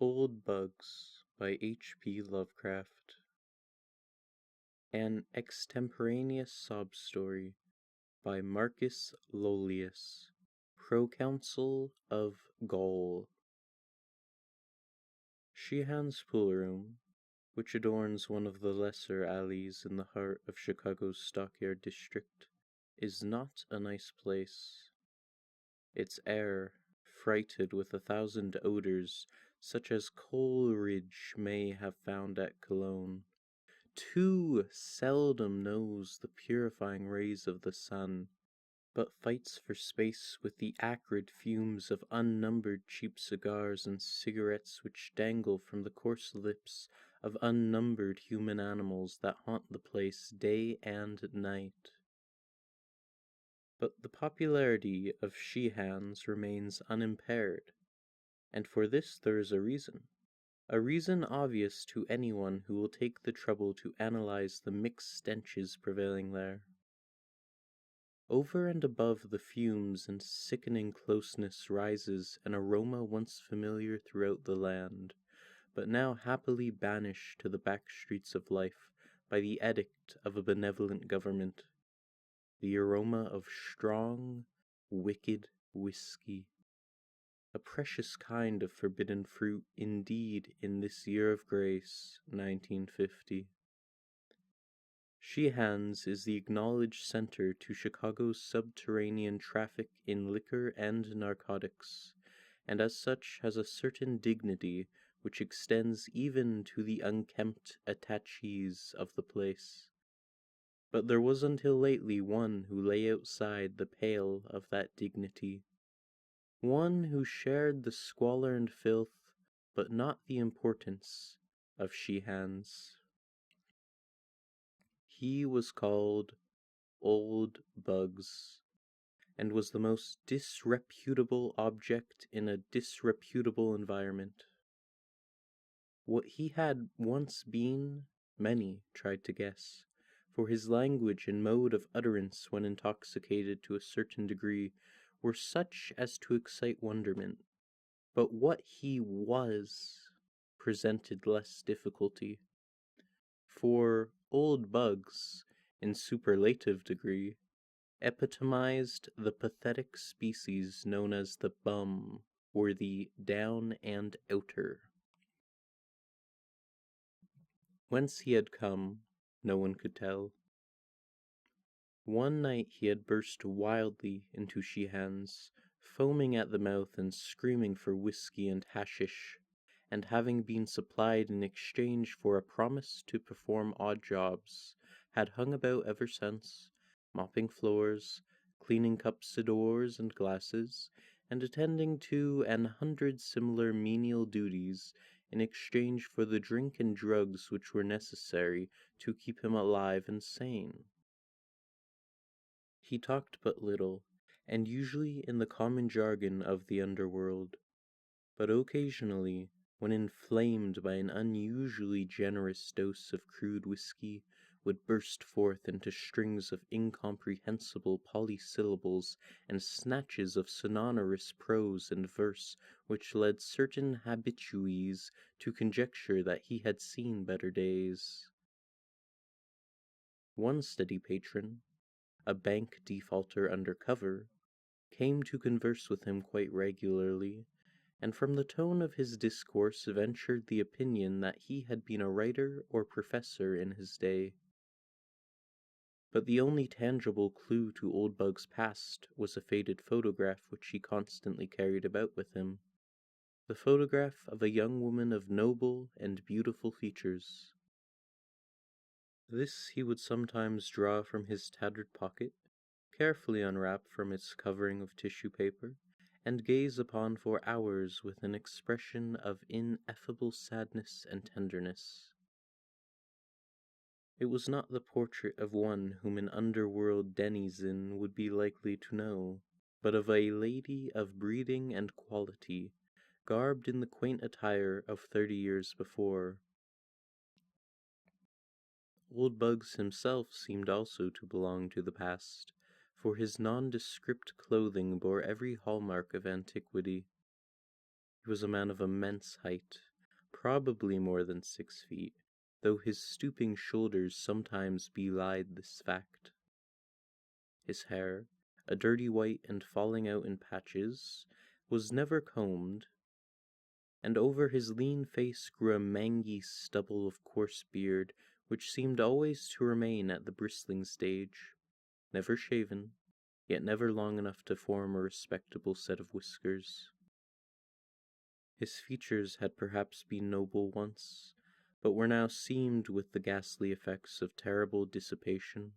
Old Bugs by H.P. Lovecraft. An extemporaneous sob story by Marcus Lollius, Proconsul of Gaul. Sheehan's Pool Room, which adorns one of the lesser alleys in the heart of Chicago's Stockyard district, is not a nice place. Its air, freighted with 1,000 odors, such as Coleridge may have found at Cologne, too seldom knows the purifying rays of the sun, but fights for space with the acrid fumes of unnumbered cheap cigars and cigarettes which dangle from the coarse lips of unnumbered human animals that haunt the place day and night. But the popularity of Sheehan's remains unimpaired, and for this there is a reason obvious to anyone who will take the trouble to analyze the mixed stenches prevailing there. Over and above the fumes and sickening closeness rises an aroma once familiar throughout the land, but now happily banished to the back streets of life by the edict of a benevolent government. The aroma of strong, wicked whiskey. A precious kind of forbidden fruit indeed in this year of grace, 1950. Sheehan's is the acknowledged center to Chicago's subterranean traffic in liquor and narcotics, and as such has a certain dignity which extends even to the unkempt attaches of the place. But there was until lately one who lay outside the pale of that dignity. One who shared the squalor and filth, but not the importance, of Sheehan's. He was called Old Bugs, and was the most disreputable object in a disreputable environment. What he had once been, many tried to guess, for his language and mode of utterance when intoxicated to a certain degree were such as to excite wonderment, but what he was presented less difficulty. For Old Bugs, in superlative degree, epitomized the pathetic species known as the bum, or the down and outer. Whence he had come, no one could tell. One night he had burst wildly into Sheehan's, foaming at the mouth and screaming for whiskey and hashish, and having been supplied in exchange for a promise to perform odd jobs, had hung about ever since, mopping floors, cleaning cups of doors and glasses, and attending to 100 similar menial duties in exchange for the drink and drugs which were necessary to keep him alive and sane. He talked but little, and usually in the common jargon of the underworld, but occasionally, when inflamed by an unusually generous dose of crude whiskey, would burst forth into strings of incomprehensible polysyllables and snatches of sonorous prose and verse which led certain habitués to conjecture that he had seen better days. One steady patron, a bank defaulter under cover, came to converse with him quite regularly, and from the tone of his discourse ventured the opinion that he had been a writer or professor in his day. But the only tangible clue to Old Bug's past was a faded photograph which he constantly carried about with him, the photograph of a young woman of noble and beautiful features. This he would sometimes draw from his tattered pocket, carefully unwrap from its covering of tissue paper, and gaze upon for hours with an expression of ineffable sadness and tenderness. It was not the portrait of one whom an underworld denizen would be likely to know, but of a lady of breeding and quality, garbed in the quaint attire of 30 years before. Old Bugs himself seemed also to belong to the past, for his nondescript clothing bore every hallmark of antiquity. He was a man of immense height, probably more than 6 feet, though his stooping shoulders sometimes belied this fact. His hair, a dirty white and falling out in patches, was never combed, and over his lean face grew a mangy stubble of coarse beard which seemed always to remain at the bristling stage, never shaven, yet never long enough to form a respectable set of whiskers. His features had perhaps been noble once, but were now seamed with the ghastly effects of terrible dissipation.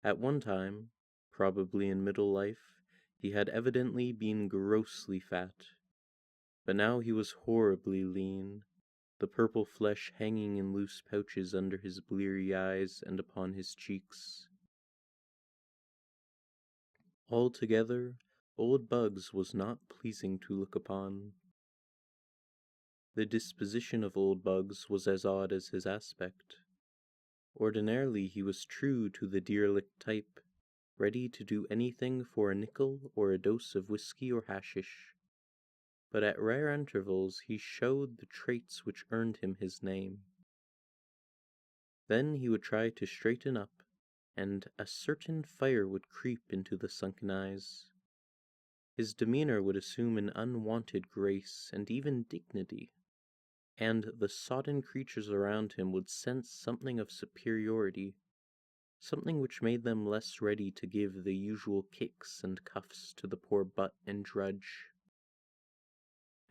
At one time, probably in middle life, he had evidently been grossly fat, but now he was horribly lean, the purple flesh hanging in loose pouches under his bleary eyes and upon his cheeks. Altogether, old Bugs was not pleasing to look upon. The disposition of old Bugs was as odd as his aspect. Ordinarily he was true to the derelict type, ready to do anything for a nickel or a dose of whiskey or hashish. But at rare intervals he showed the traits which earned him his name. Then he would try to straighten up, and a certain fire would creep into the sunken eyes. His demeanor would assume an unwonted grace and even dignity, and the sodden creatures around him would sense something of superiority, something which made them less ready to give the usual kicks and cuffs to the poor butt and drudge.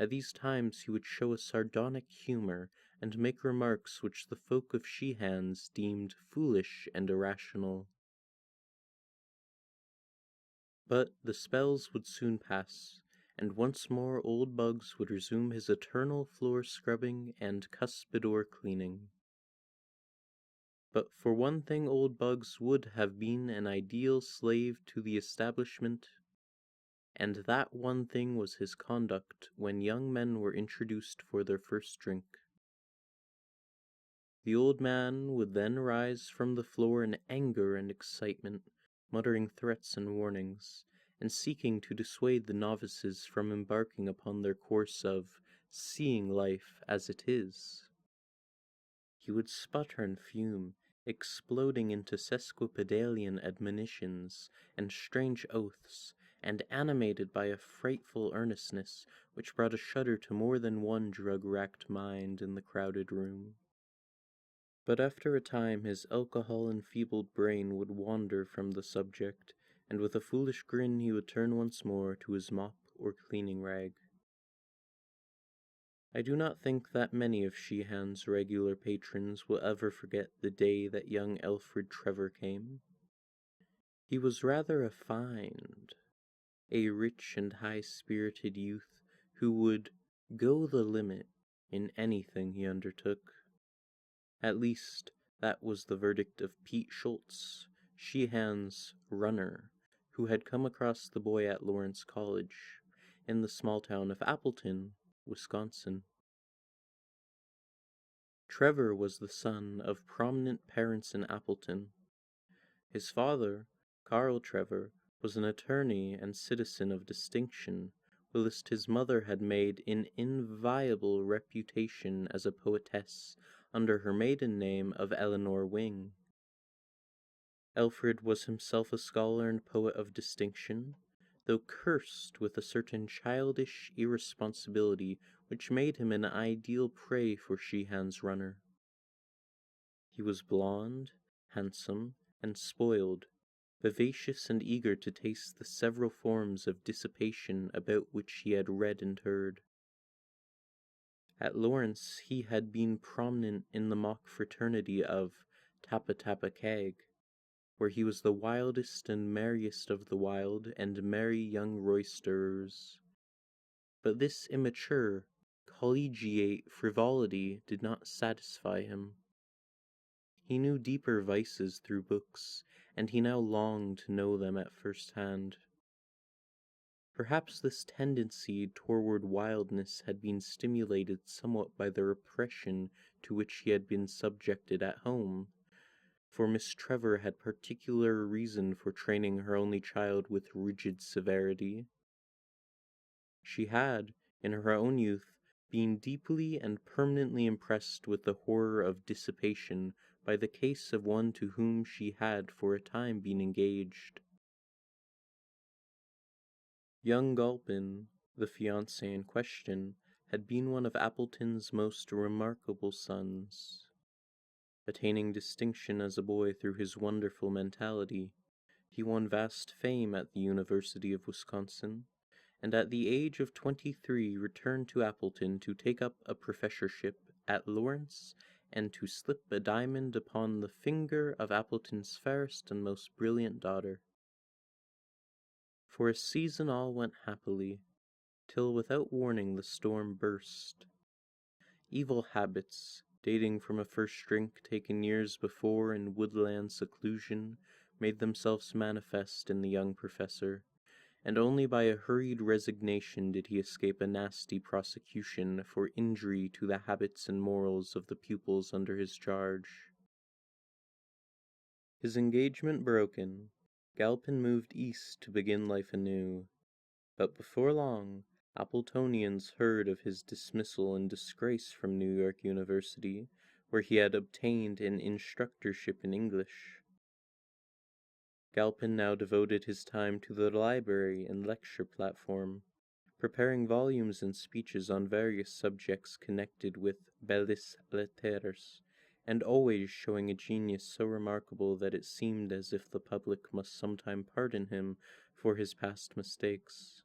At these times he would show a sardonic humor and make remarks which the folk of Sheehan's deemed foolish and irrational. But the spells would soon pass, and once more old Bugs would resume his eternal floor scrubbing and cuspidor cleaning. But for one thing old Bugs would have been an ideal slave to the establishment, and that one thing was his conduct when young men were introduced for their first drink. The old man would then rise from the floor in anger and excitement, muttering threats and warnings, and seeking to dissuade the novices from embarking upon their course of seeing life as it is. He would sputter and fume, exploding into sesquipedalian admonitions and strange oaths, and animated by a frightful earnestness which brought a shudder to more than one drug-racked mind in the crowded room. But after a time his alcohol-enfeebled brain would wander from the subject, and with a foolish grin he would turn once more to his mop or cleaning rag. I do not think that many of Sheehan's regular patrons will ever forget the day that young Alfred Trevor came. He was rather a find, a rich and high-spirited youth who would go the limit in anything he undertook. At least, that was the verdict of Pete Schultz, Sheehan's runner, who had come across the boy at Lawrence College, in the small town of Appleton, Wisconsin. Trevor was the son of prominent parents in Appleton. His father, Carl Trevor, was an attorney and citizen of distinction, whilst his mother had made an inviolable reputation as a poetess under her maiden name of Eleanor Wing. Alfred was himself a scholar and poet of distinction, though cursed with a certain childish irresponsibility which made him an ideal prey for Sheehan's runner. He was blond, handsome, and spoiled, vivacious and eager to taste the several forms of dissipation about which he had read and heard. At Lawrence he had been prominent in the mock fraternity of Tappa Tappa Keg, where he was the wildest and merriest of the wild and merry young roisterers. But this immature, collegiate frivolity did not satisfy him. He knew deeper vices through books, and he now longed to know them at first hand. Perhaps this tendency toward wildness had been stimulated somewhat by the repression to which he had been subjected at home, for Miss Trevor had particular reason for training her only child with rigid severity. She had, in her own youth, been deeply and permanently impressed with the horror of dissipation by the case of one to whom she had for a time been engaged. Young Gulpin, the fiancé in question, had been one of Appleton's most remarkable sons. Attaining distinction as a boy through his wonderful mentality, he won vast fame at the University of Wisconsin, and at the age of 23 returned to Appleton to take up a professorship at Lawrence and to slip a diamond upon the finger of Appleton's fairest and most brilliant daughter. For a season all went happily, till without warning the storm burst. Evil habits, dating from a first drink taken years before in woodland seclusion, made themselves manifest in the young professor, and only by a hurried resignation did he escape a nasty prosecution for injury to the habits and morals of the pupils under his charge. His engagement broken, Galpin moved east to begin life anew, but before long, Appletonians heard of his dismissal and disgrace from New York University, where he had obtained an instructorship in English. Galpin now devoted his time to the library and lecture platform, preparing volumes and speeches on various subjects connected with belles lettres, and always showing a genius so remarkable that it seemed as if the public must sometime pardon him for his past mistakes.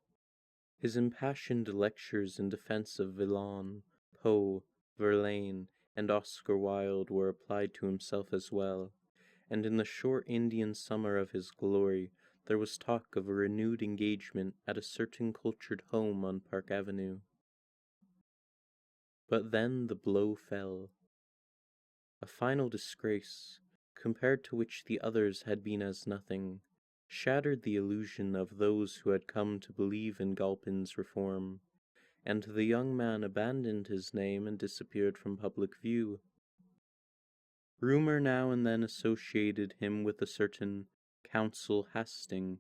His impassioned lectures in defense of Villon, Poe, Verlaine, and Oscar Wilde were applied to himself as well, and in the short Indian summer of his glory there was talk of a renewed engagement at a certain cultured home on Park Avenue. But then the blow fell. A final disgrace, compared to which the others had been as nothing, shattered the illusion of those who had come to believe in Galpin's reform, and the young man abandoned his name and disappeared from public view. Rumor now and then associated him with a certain Council Hastings,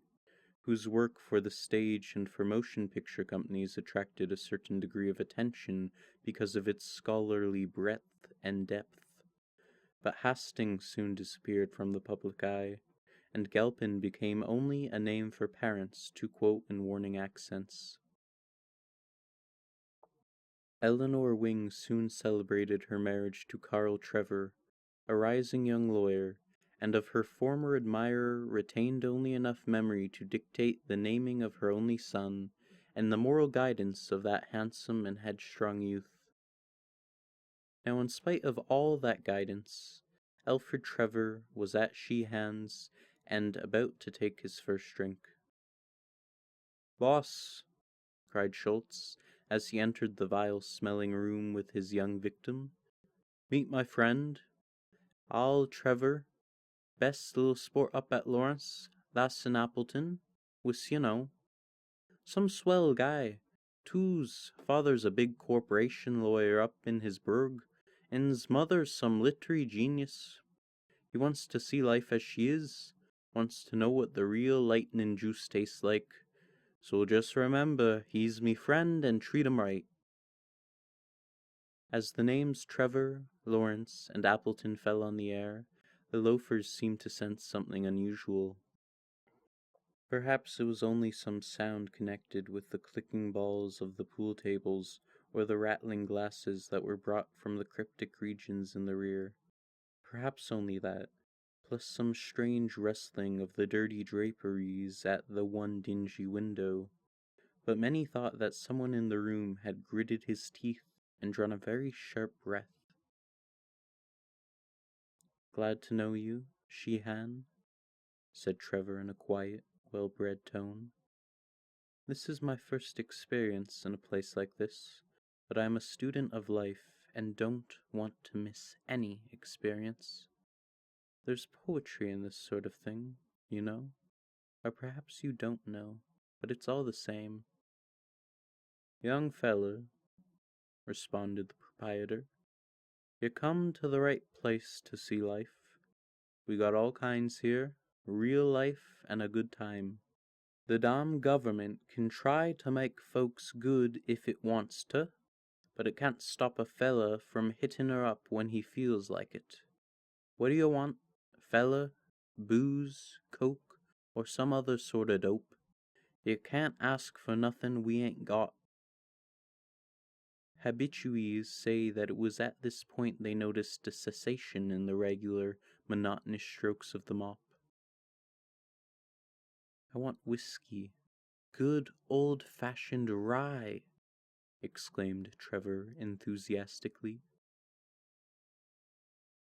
whose work for the stage and for motion picture companies attracted a certain degree of attention because of its scholarly breadth and depth. But Hastings soon disappeared from the public eye, and Galpin became only a name for parents to quote in warning accents. Eleanor Wing soon celebrated her marriage to Carl Trevor, a rising young lawyer, and of her former admirer retained only enough memory to dictate the naming of her only son and the moral guidance of that handsome and headstrong youth. Now, in spite of all that guidance, Alfred Trevor was at Sheehan's and about to take his first drink. "Boss," cried Schultz, as he entered the vile-smelling room with his young victim, "meet my friend, Al Trevor, best little sport up at Lawrence, that's in Appleton, wis you know. Some swell guy, too's father's a big corporation lawyer up in his burg, and's mother's some literary genius. He wants to see life as she is, wants to know what the real lightnin' juice tastes like. So just remember, he's me friend and treat him right." As the names Trevor, Lawrence, and Appleton fell on the air, the loafers seemed to sense something unusual. Perhaps it was only some sound connected with the clicking balls of the pool tables or the rattling glasses that were brought from the cryptic regions in the rear. Perhaps only that, plus some strange rustling of the dirty draperies at the one dingy window. But many thought that someone in the room had gritted his teeth and drawn a very sharp breath. "Glad to know you, Sheehan," said Trevor in a quiet, well-bred tone. "This is my first experience in a place like this, but I am a student of life and don't want to miss any experience. There's poetry in this sort of thing, you know, or perhaps you don't know, but it's all the same." "Young feller," responded the proprietor, "you come to the right place to see life. We got all kinds here, real life and a good time. The damn government can try to make folks good if it wants to, but it can't stop a fella from hitting her up when he feels like it. What do you want, fella? Booze, coke, or some other sort of dope? You can't ask for nothing we ain't got. Habitués say that it was at this point they noticed a cessation in the regular, monotonous strokes of the mop. I want whiskey. Good old-fashioned rye, exclaimed Trevor enthusiastically.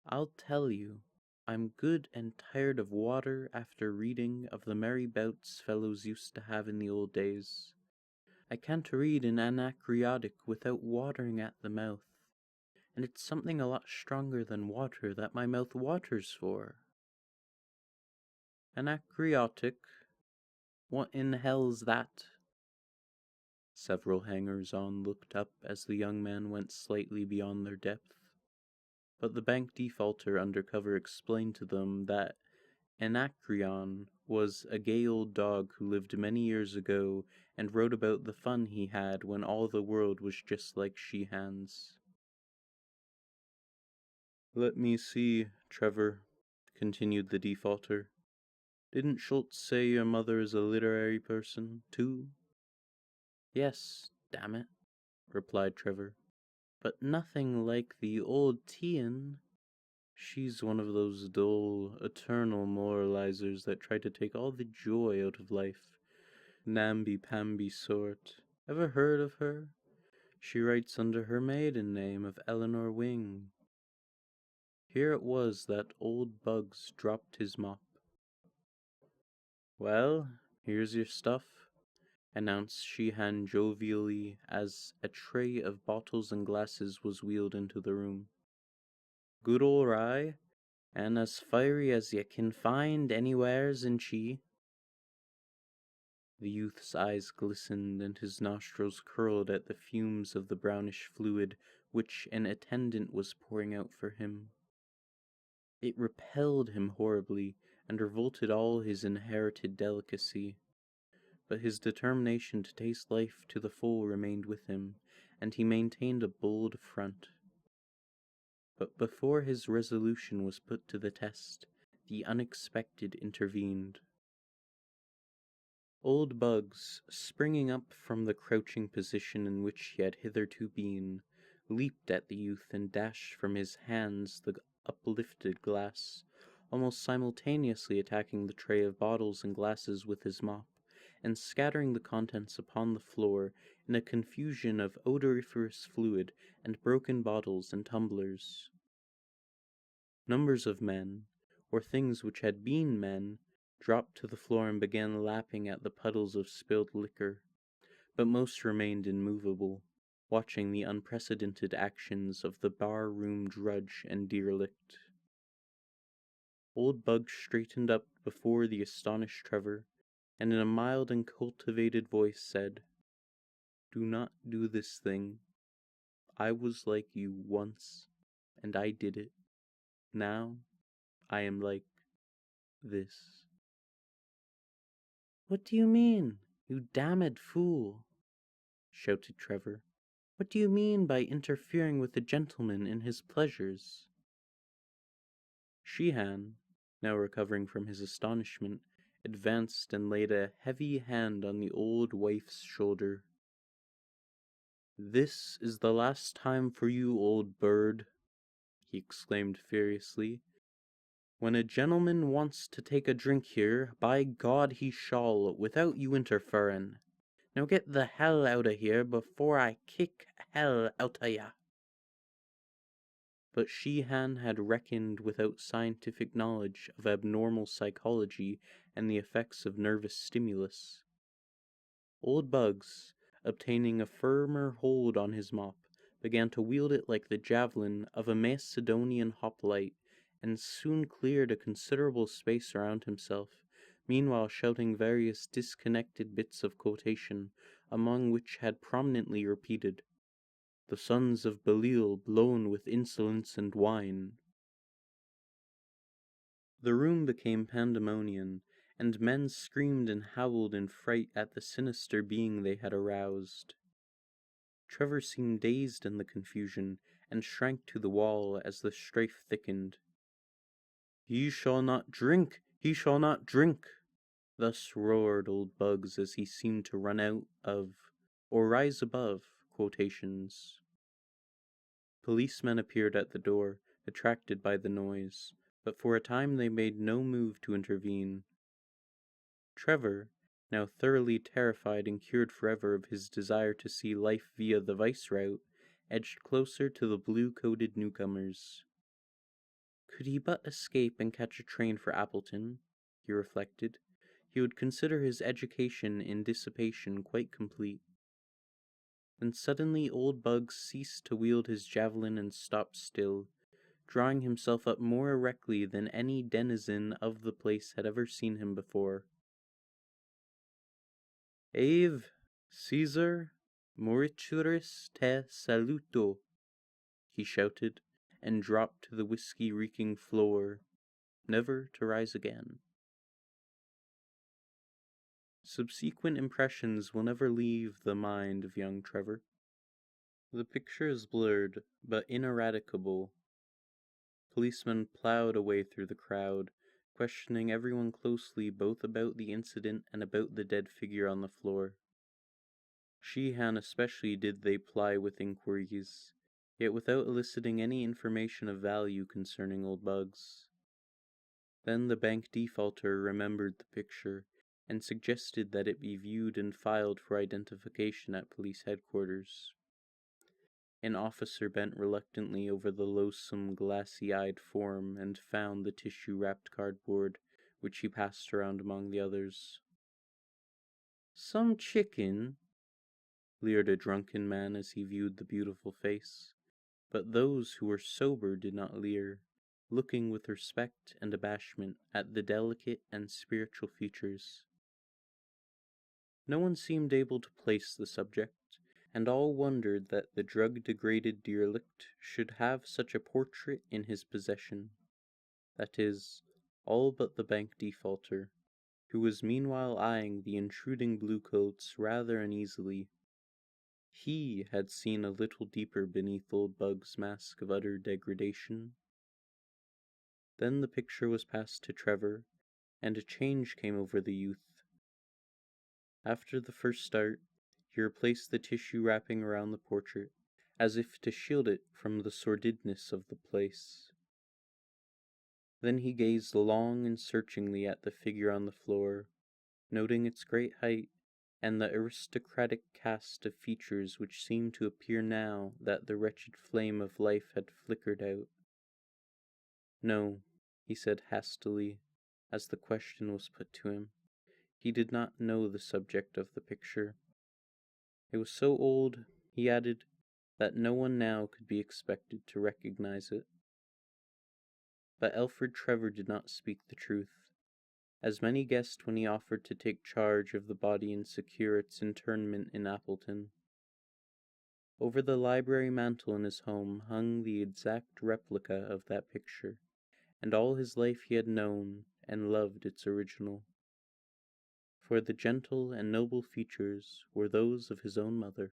I'll tell you, I'm good and tired of water after reading of the merry bouts fellows used to have in the old days. I can't read an Anacreontic without watering at the mouth, and it's something a lot stronger than water that my mouth waters for. Anacreontic? What in hell's that? Several hangers-on looked up as the young man went slightly beyond their depth, but the bank defaulter undercover explained to them that Anacreon was a gay old dog who lived many years ago and wrote about the fun he had when all the world was just like Sheehan's. Let me see, Trevor, continued the defaulter. Didn't Schultz say your mother is a literary person, too? Yes, damn it, replied Trevor, but nothing like the old Tian. She's one of those dull, eternal moralizers that try to take all the joy out of life. Namby-pamby sort. Ever heard of her? She writes under her maiden name of Eleanor Wing. Here it was that old Bugs dropped his mop. Well, here's your stuff, announced Sheehan jovially as a tray of bottles and glasses was wheeled into the room. Good ol' rye, and as fiery as ye can find anywheres in Chi. The youth's eyes glistened and his nostrils curled at the fumes of the brownish fluid which an attendant was pouring out for him. It repelled him horribly and revolted all his inherited delicacy, but his determination to taste life to the full remained with him, and he maintained a bold front. But before his resolution was put to the test, the unexpected intervened. Old Bugs, springing up from the crouching position in which he had hitherto been, leaped at the youth and dashed from his hands the uplifted glass, almost simultaneously attacking the tray of bottles and glasses with his mop, and scattering the contents upon the floor in a confusion of odoriferous fluid and broken bottles and tumblers. Numbers of men, or things which had been men, dropped to the floor and began lapping at the puddles of spilled liquor, but most remained immovable, watching the unprecedented actions of the bar-room drudge and derelict. Old Bug straightened up before the astonished Trevor, and in a mild and cultivated voice said, "Do not do this thing. I was like you once, and I did it. Now I am like this." "What do you mean, you damned fool?" shouted Trevor. "What do you mean by interfering with a gentleman in his pleasures?" Sheehan, now recovering from his astonishment, advanced and laid a heavy hand on the old wife's shoulder. "This is the last time for you, old bird," he exclaimed furiously. "When a gentleman wants to take a drink here, by God he shall, without you interferin'. Now get the hell out of here before I kick hell out of ya." But Sheehan had reckoned without scientific knowledge of abnormal psychology and the effects of nervous stimulus. Old Bugs, obtaining a firmer hold on his mop, began to wield it like the javelin of a Macedonian hoplite, and soon cleared a considerable space around himself, meanwhile shouting various disconnected bits of quotation, among which had prominently repeated, "The sons of Belial blown with insolence and wine." The room became pandemonium, and men screamed and howled in fright at the sinister being they had aroused. Trevor seemed dazed in the confusion, and shrank to the wall as the strife thickened. "He shall not drink! He shall not drink!" Thus roared old Bugs as he seemed to run out of, or rise above, quotations. Policemen appeared at the door, attracted by the noise, but for a time they made no move to intervene. Trevor, now thoroughly terrified and cured forever of his desire to see life via the vice route, edged closer to the blue-coated newcomers. Could he but escape and catch a train for Appleton, he reflected, he would consider his education in dissipation quite complete. Then suddenly old Bugs ceased to wield his javelin and stopped still, drawing himself up more erectly than any denizen of the place had ever seen him before. "Ave, Caesar, Mauritius te saluto," he shouted, and dropped to the whiskey-reeking floor, never to rise again. Subsequent impressions will never leave the mind of young Trevor. The picture is blurred, but ineradicable. Policemen plowed a way through the crowd, questioning everyone closely both about the incident and about the dead figure on the floor. Sheehan especially did they ply with inquiries, yet without eliciting any information of value concerning old Bugs. Then the bank defaulter remembered the picture, and suggested that it be viewed and filed for identification at police headquarters. An officer bent reluctantly over the loathsome, glassy-eyed form and found the tissue-wrapped cardboard, which he passed around among the others. "Some chicken," leered a drunken man as he viewed the beautiful face, but those who were sober did not leer, looking with respect and abashment at the delicate and spiritual features. No one seemed able to place the subject, and all wondered that the drug-degraded derelict should have such a portrait in his possession. That is, all but the bank defaulter, who was meanwhile eyeing the intruding bluecoats rather uneasily. He had seen a little deeper beneath old Bug's mask of utter degradation. Then the picture was passed to Trevor, and a change came over the youth. After the first start, he replaced the tissue wrapping around the portrait, as if to shield it from the sordidness of the place. Then he gazed long and searchingly at the figure on the floor, noting its great height and the aristocratic cast of features which seemed to appear now that the wretched flame of life had flickered out. "No," he said hastily, as the question was put to him. He did not know the subject of the picture. It was so old, he added, that no one now could be expected to recognize it. But Alfred Trevor did not speak the truth, as many guessed when he offered to take charge of the body and secure its interment in Appleton. Over the library mantel in his home hung the exact replica of that picture, and all his life he had known and loved its original. For the gentle and noble features were those of his own mother.